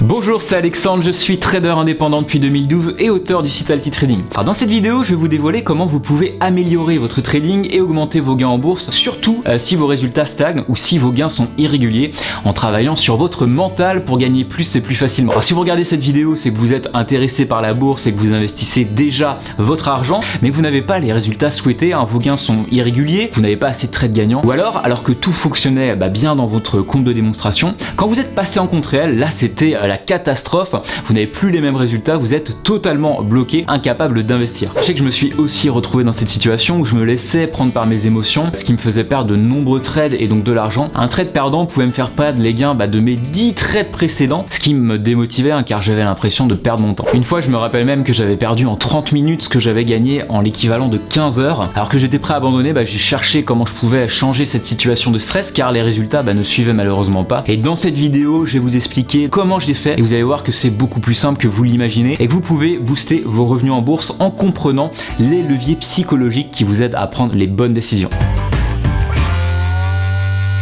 Bonjour, c'est Alexandre, je suis trader indépendant depuis 2012 et auteur du site Altitrading. Alors dans cette vidéo, je vais vous dévoiler comment vous pouvez améliorer votre trading et augmenter vos gains en bourse, surtout si vos résultats stagnent ou si vos gains sont irréguliers, en travaillant sur votre mental pour gagner plus et plus facilement. Alors si vous regardez cette vidéo, c'est que vous êtes intéressé par la bourse et que vous investissez déjà votre argent, mais que vous n'avez pas les résultats souhaités, vos gains sont irréguliers, vous n'avez pas assez de trades gagnants, ou alors que tout fonctionnait bien dans votre compte de démonstration, quand vous êtes passé en compte réel, là c'était la catastrophe, vous n'avez plus les mêmes résultats, vous êtes totalement bloqué, incapable d'investir. Je sais que je me suis aussi retrouvé dans cette situation où je me laissais prendre par mes émotions, ce qui me faisait perdre de nombreux trades et donc de l'argent. Un trade perdant pouvait me faire perdre les gains de mes 10 trades précédents, ce qui me démotivait car j'avais l'impression de perdre mon temps. Une fois, je me rappelle même que j'avais perdu en 30 minutes ce que j'avais gagné en l'équivalent de 15 heures. Alors que j'étais prêt à abandonner, j'ai cherché comment je pouvais changer cette situation de stress car les résultats ne suivaient malheureusement pas. Et dans cette vidéo, je vais vous expliquer comment je l'ai fait et vous allez voir que c'est beaucoup plus simple que vous l'imaginez et que vous pouvez booster vos revenus en bourse en comprenant les leviers psychologiques qui vous aident à prendre les bonnes décisions.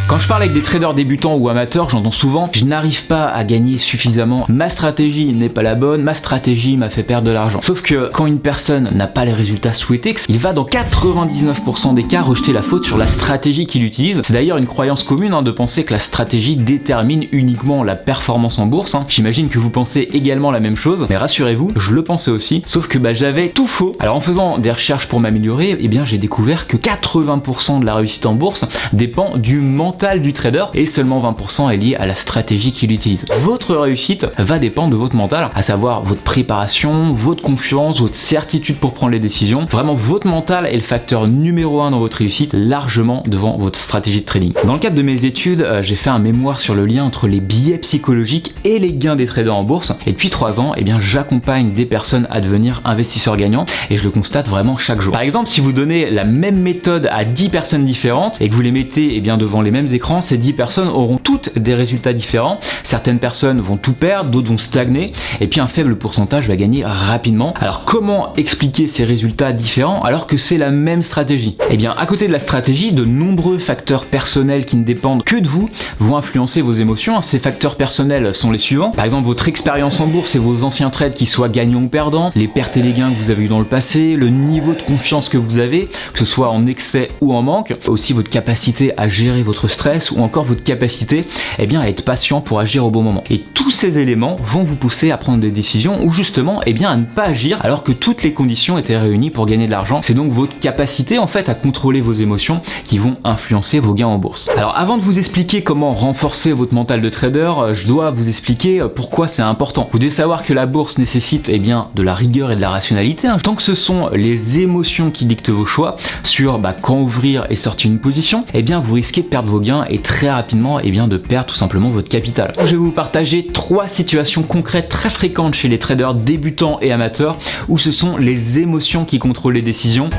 Quand je parle avec des traders débutants ou amateurs, j'entends souvent « je n'arrive pas à gagner suffisamment, ma stratégie n'est pas la bonne, ma stratégie m'a fait perdre de l'argent ». Sauf que quand une personne n'a pas les résultats souhaités, il va dans 99% des cas rejeter la faute sur la stratégie qu'il utilise. C'est d'ailleurs une croyance commune de penser que la stratégie détermine uniquement la performance en bourse. J'imagine que vous pensez également la même chose, mais rassurez-vous, je le pensais aussi, sauf que j'avais tout faux. Alors en faisant des recherches pour m'améliorer, j'ai découvert que 80% de la réussite en bourse dépend du mental du trader et seulement 20% est lié à la stratégie qu'il utilise. Votre réussite va dépendre de votre mental, à savoir votre préparation, votre confiance, votre certitude pour prendre les décisions. Vraiment, votre mental est le facteur numéro 1 dans votre réussite, largement devant votre stratégie de trading. Dans le cadre de mes études, j'ai fait un mémoire sur le lien entre les biais psychologiques et les gains des traders en bourse. Et depuis 3 ans, j'accompagne des personnes à devenir investisseurs gagnants et je le constate vraiment chaque jour. Par exemple, si vous donnez la même méthode à 10 personnes différentes et que vous les mettez devant les mêmes écrans, ces 10 personnes auront toutes des résultats différents. Certaines personnes vont tout perdre, d'autres vont stagner, et puis un faible pourcentage va gagner rapidement. Alors comment expliquer ces résultats différents alors que c'est la même stratégie? À côté de la stratégie, de nombreux facteurs personnels qui ne dépendent que de vous vont influencer vos émotions. Ces facteurs personnels sont les suivants. Par exemple, votre expérience en bourse et vos anciens trades qui soient gagnants ou perdants, les pertes et les gains que vous avez eu dans le passé, le niveau de confiance que vous avez, que ce soit en excès ou en manque, aussi votre capacité à gérer votre stress ou encore votre capacité à être patient pour agir au bon moment. Et tous ces éléments vont vous pousser à prendre des décisions ou justement à ne pas agir alors que toutes les conditions étaient réunies pour gagner de l'argent. C'est donc votre capacité à contrôler vos émotions qui vont influencer vos gains en bourse. Alors avant de vous expliquer comment renforcer votre mental de trader, je dois vous expliquer pourquoi c'est important. Vous devez savoir que la bourse nécessite de la rigueur et de la rationalité. Tant que ce sont les émotions qui dictent vos choix sur quand ouvrir et sortir une position, vous risquez de perdre vos gains et très rapidement de perdre tout simplement votre capital. Je vais vous partager 3 situations concrètes très fréquentes chez les traders débutants et amateurs où ce sont les émotions qui contrôlent les décisions.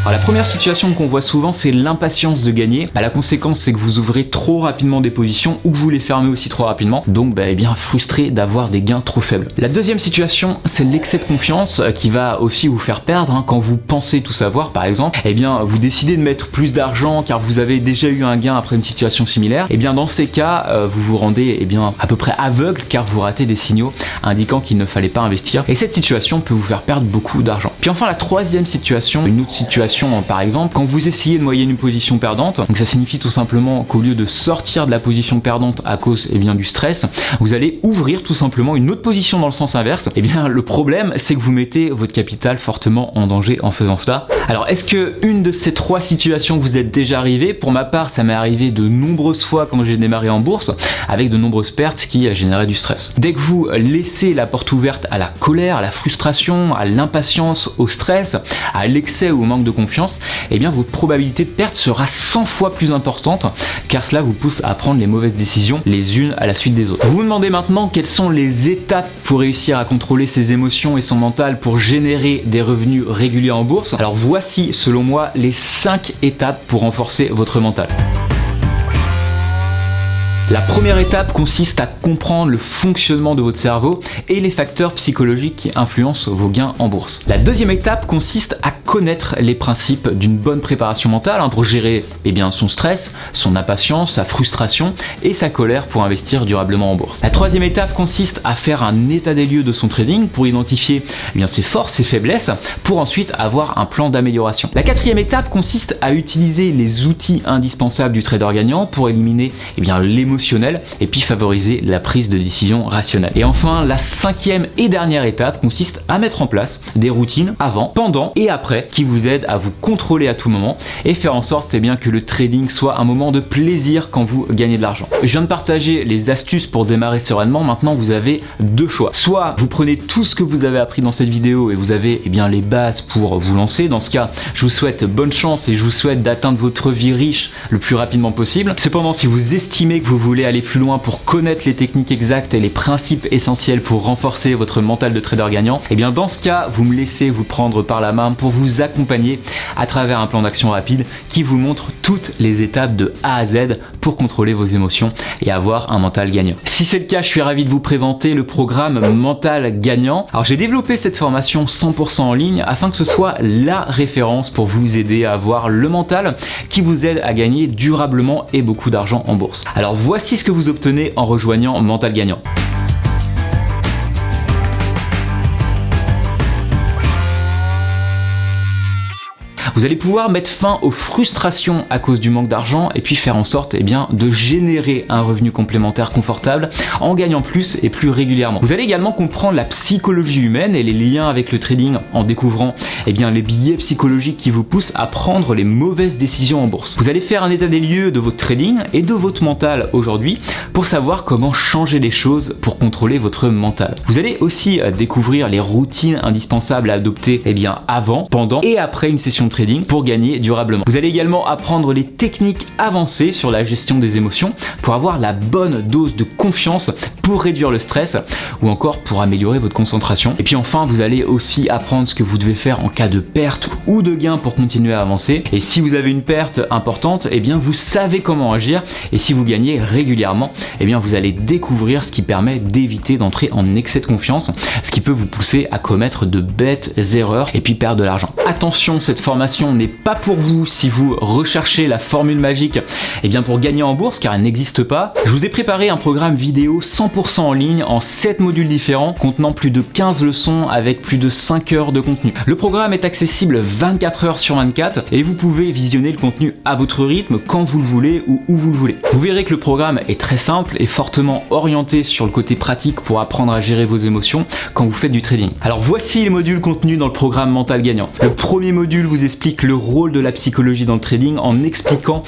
Alors la première situation qu'on voit souvent, c'est l'impatience de gagner. La conséquence, c'est que vous ouvrez trop rapidement des positions ou que vous les fermez aussi trop rapidement. Donc frustré d'avoir des gains trop faibles. La deuxième situation, c'est l'excès de confiance qui va aussi vous faire perdre quand vous pensez tout savoir. Par exemple, vous décidez de mettre plus d'argent car vous avez déjà eu un gain après une situation similaire. Dans ces cas, vous vous rendez à peu près aveugle car vous ratez des signaux indiquant qu'il ne fallait pas investir. Et cette situation peut vous faire perdre beaucoup d'argent. Puis enfin, la troisième situation, une autre situation par exemple, quand vous essayez de moyenner une position perdante, donc ça signifie tout simplement qu'au lieu de sortir de la position perdante à cause du stress, vous allez ouvrir tout simplement une autre position dans le sens inverse. Le problème, c'est que vous mettez votre capital fortement en danger en faisant cela. Alors est-ce que une de ces 3 situations vous êtes déjà arrivé? Pour ma part, ça m'est arrivé de nombreuses fois quand j'ai démarré en bourse, avec de nombreuses pertes qui généraient du stress. Dès que vous laissez la porte ouverte à la colère, à la frustration, à l'impatience, au stress, à l'excès ou au manque de confiance, votre probabilité de perte sera 100 fois plus importante car cela vous pousse à prendre les mauvaises décisions les unes à la suite des autres. Vous vous demandez maintenant quelles sont les étapes pour réussir à contrôler ses émotions et son mental pour générer des revenus réguliers en bourse. Alors voici selon moi les 5 étapes pour renforcer votre mental. La première étape consiste à comprendre le fonctionnement de votre cerveau et les facteurs psychologiques qui influencent vos gains en bourse. La deuxième étape consiste à connaître les principes d'une bonne préparation mentale pour gérer son stress, son impatience, sa frustration et sa colère pour investir durablement en bourse. La troisième étape consiste à faire un état des lieux de son trading pour identifier ses forces, ses faiblesses, pour ensuite avoir un plan d'amélioration. La quatrième étape consiste à utiliser les outils indispensables du trader gagnant pour éliminer l'émotionnel et puis favoriser la prise de décision rationnelle. Et enfin, la cinquième et dernière étape consiste à mettre en place des routines avant, pendant et après qui vous aident à vous contrôler à tout moment et faire en sorte que le trading soit un moment de plaisir quand vous gagnez de l'argent. Je viens de partager les astuces pour démarrer sereinement. Maintenant, vous avez deux choix. Soit vous prenez tout ce que vous avez appris dans cette vidéo et vous avez les bases pour vous lancer. Dans ce cas, je vous souhaite bonne chance et je vous souhaite d'atteindre votre vie riche le plus rapidement possible. Cependant, si vous estimez que vous voulez aller plus loin pour connaître les techniques exactes et les principes essentiels pour renforcer votre mental de trader gagnant, dans ce cas, vous me laissez vous prendre par la main pour vous accompagner à travers un plan d'action rapide qui vous montre toutes les étapes de A à Z pour contrôler vos émotions et avoir un mental gagnant. Si c'est le cas, je suis ravi de vous présenter le programme Mental Gagnant. Alors j'ai développé cette formation 100% en ligne afin que ce soit la référence pour vous aider à avoir le mental qui vous aide à gagner durablement et beaucoup d'argent en bourse. Alors voici ce que vous obtenez en rejoignant Mental Gagnant. Vous allez pouvoir mettre fin aux frustrations à cause du manque d'argent et puis faire en sorte de générer un revenu complémentaire confortable en gagnant plus et plus régulièrement. Vous allez également comprendre la psychologie humaine et les liens avec le trading en découvrant les biais psychologiques qui vous poussent à prendre les mauvaises décisions en bourse. Vous allez faire un état des lieux de votre trading et de votre mental aujourd'hui pour savoir comment changer les choses pour contrôler votre mental. Vous allez aussi découvrir les routines indispensables à adopter avant, pendant et après une session de trading pour gagner durablement. Vous allez également apprendre les techniques avancées sur la gestion des émotions pour avoir la bonne dose de confiance pour réduire le stress ou encore pour améliorer votre concentration. Et puis enfin, vous allez aussi apprendre ce que vous devez faire en cas de perte ou de gain pour continuer à avancer. Et si vous avez une perte importante, vous savez comment agir. Et si vous gagnez régulièrement, vous allez découvrir ce qui permet d'éviter d'entrer en excès de confiance, ce qui peut vous pousser à commettre de bêtes erreurs et puis perdre de l'argent. Attention, cette formation n'est pas pour vous si vous recherchez la formule magique pour gagner en bourse, car elle n'existe pas. Je vous ai préparé un programme vidéo 100% en ligne en 7 modules différents contenant plus de 15 leçons avec plus de 5 heures de contenu. Le programme est accessible 24 heures sur 24 et vous pouvez visionner le contenu à votre rythme quand vous le voulez ou où vous le voulez. Vous verrez que le programme est très simple et fortement orienté sur le côté pratique pour apprendre à gérer vos émotions quand vous faites du trading. Alors voici les modules contenus dans le programme Mental Gagnant. Le premier module vous explique le rôle de la psychologie dans le trading en expliquant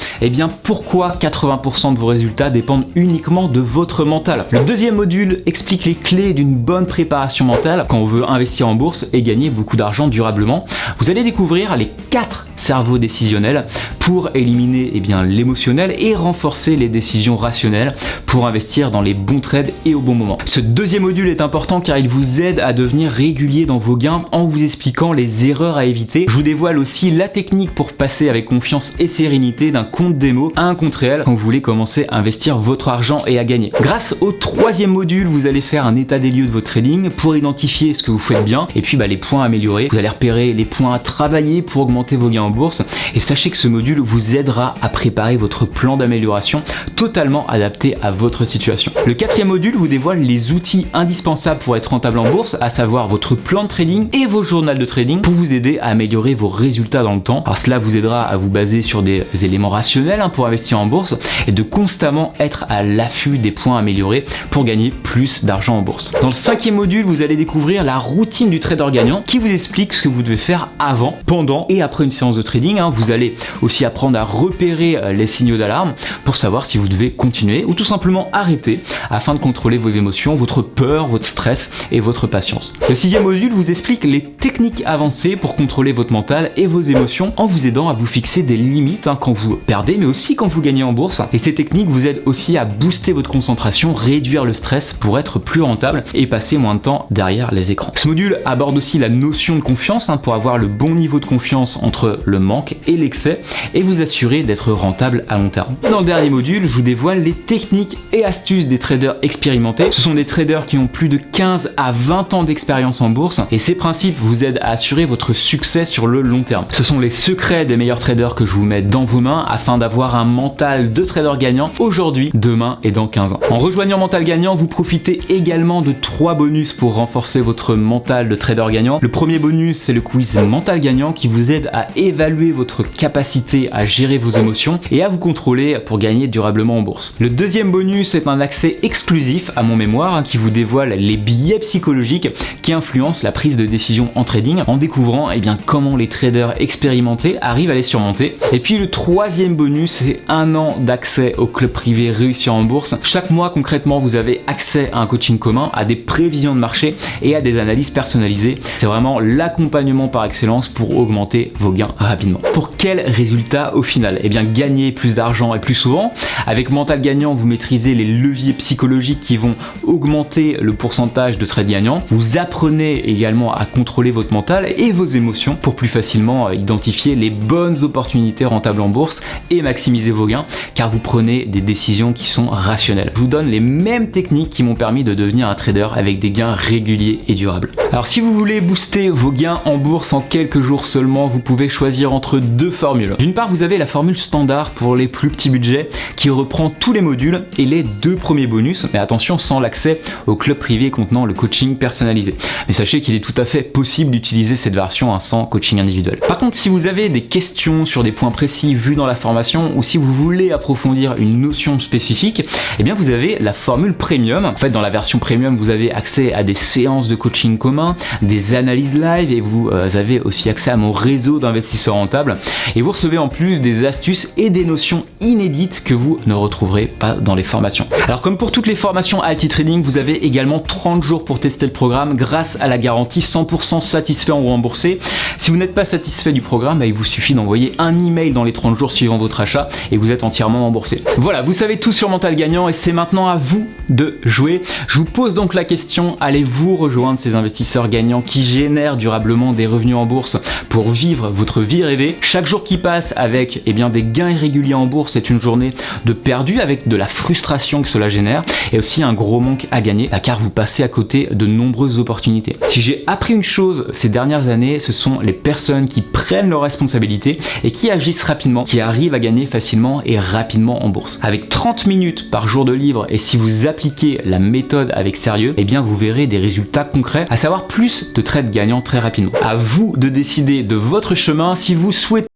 pourquoi 80% de vos résultats dépendent uniquement de votre mental. Le deuxième module explique les clés d'une bonne préparation mentale quand on veut investir en bourse et gagner beaucoup d'argent durablement. Vous allez découvrir les 4 cerveaux décisionnels pour éliminer l'émotionnel et renforcer les décisions rationnelles pour investir dans les bons trades et au bon moment. Ce deuxième module est important car il vous aide à devenir régulier dans vos gains en vous expliquant les erreurs à éviter. Je vous dévoile aussi la technique pour passer avec confiance et sérénité d'un compte démo à un compte réel quand vous voulez commencer à investir votre argent et à gagner. Grâce au troisième module, vous allez faire un état des lieux de votre trading pour identifier ce que vous faites bien et puis les points à améliorer. Vous allez repérer les points à travailler pour augmenter vos gains en bourse et sachez que ce module vous aidera à préparer votre plan d'amélioration totalement adapté à votre situation. Le quatrième module vous dévoile les outils indispensables pour être rentable en bourse, à savoir votre plan de trading et vos journaux de trading pour vous aider à améliorer vos résultats dans le temps. Alors cela vous aidera à vous baser sur des éléments rationnels pour investir en bourse et de constamment être à l'affût des points améliorés pour gagner plus d'argent en bourse. Dans le cinquième module, vous allez découvrir la routine du trader gagnant qui vous explique ce que vous devez faire avant, pendant et après une séance de trading. Vous allez aussi apprendre à repérer les signaux d'alarme pour savoir si vous devez continuer ou tout simplement arrêter afin de contrôler vos émotions, votre peur, votre stress et votre patience. Le sixième module vous explique les techniques avancées pour contrôler votre mental et vos vos émotions en vous aidant à vous fixer des limites quand vous perdez, mais aussi quand vous gagnez en bourse. Et ces techniques vous aident aussi à booster votre concentration, réduire le stress pour être plus rentable et passer moins de temps derrière les écrans. Ce module aborde aussi la notion de confiance pour avoir le bon niveau de confiance entre le manque et l'excès et vous assurer d'être rentable à long terme. Dans le dernier module, je vous dévoile les techniques et astuces des traders expérimentés. Ce sont des traders qui ont plus de 15 à 20 ans d'expérience en bourse et ces principes vous aident à assurer votre succès sur le long terme. Ce sont les secrets des meilleurs traders que je vous mets dans vos mains afin d'avoir un mental de trader gagnant aujourd'hui, demain et dans 15 ans. En rejoignant Mental Gagnant, vous profitez également de 3 bonus pour renforcer votre mental de trader gagnant. Le premier bonus, c'est le quiz Mental Gagnant qui vous aide à évaluer votre capacité à gérer vos émotions et à vous contrôler pour gagner durablement en bourse. Le deuxième bonus est un accès exclusif à mon mémoire qui vous dévoile les biais psychologiques qui influencent la prise de décision en trading en découvrant comment les traders expérimentés arrivent à les surmonter. Et puis le troisième bonus, c'est 1 an d'accès au club privé Réussir en bourse. Chaque mois concrètement, vous avez accès à un coaching commun, à des prévisions de marché et à des analyses personnalisées. C'est vraiment l'accompagnement par excellence pour augmenter vos gains rapidement. Pour quel résultat au final? Gagner plus d'argent et plus souvent. Avec Mental Gagnant, vous maîtrisez les leviers psychologiques qui vont augmenter le pourcentage de trades gagnants. Vous apprenez également à contrôler votre mental et vos émotions pour plus facilement identifier les bonnes opportunités rentables en bourse et maximiser vos gains car vous prenez des décisions qui sont rationnelles. Je vous donne les mêmes techniques qui m'ont permis de devenir un trader avec des gains réguliers et durables. Alors si vous voulez booster vos gains en bourse en quelques jours seulement, vous pouvez choisir entre 2 formules. D'une part, vous avez la formule standard pour les plus petits budgets qui reprend tous les modules et les 2 premiers bonus, mais attention, sans l'accès au club privé contenant le coaching personnalisé. Mais sachez qu'il est tout à fait possible d'utiliser cette version sans coaching individuel. Par contre, si vous avez des questions sur des points précis vus dans la formation ou si vous voulez approfondir une notion spécifique, vous avez la formule premium. En fait, dans la version premium, vous avez accès à des séances de coaching commun, des analyses live et vous avez aussi accès à mon réseau d'investisseurs rentables. Et vous recevez en plus des astuces et des notions inédites que vous ne retrouverez pas dans les formations. Alors comme pour toutes les formations IT Trading, vous avez également 30 jours pour tester le programme grâce à la garantie 100% satisfait en remboursé. Si vous n'êtes pas satisfait du programme, il vous suffit d'envoyer un email dans les 30 jours suivant votre achat et vous êtes entièrement remboursé. Voilà, vous savez tout sur Mental Gagnant et c'est maintenant à vous de jouer. Je vous pose donc la question, allez-vous rejoindre ces investisseurs gagnants qui génèrent durablement des revenus en bourse pour vivre votre vie rêvée? Chaque jour qui passe avec des gains irréguliers en bourse est une journée de perdu avec de la frustration que cela génère et aussi un gros manque à gagner car vous passez à côté de nombreuses opportunités. Si j'ai appris une chose ces dernières années, ce sont les personnes qui prennent leurs responsabilités et qui agissent rapidement, qui arrivent à gagner facilement et rapidement en bourse. Avec 30 minutes par jour de livre et si vous appliquez la méthode avec sérieux, vous verrez des résultats concrets, à savoir plus de trades gagnants très rapidement. À vous de décider de votre chemin. Si vous souhaitez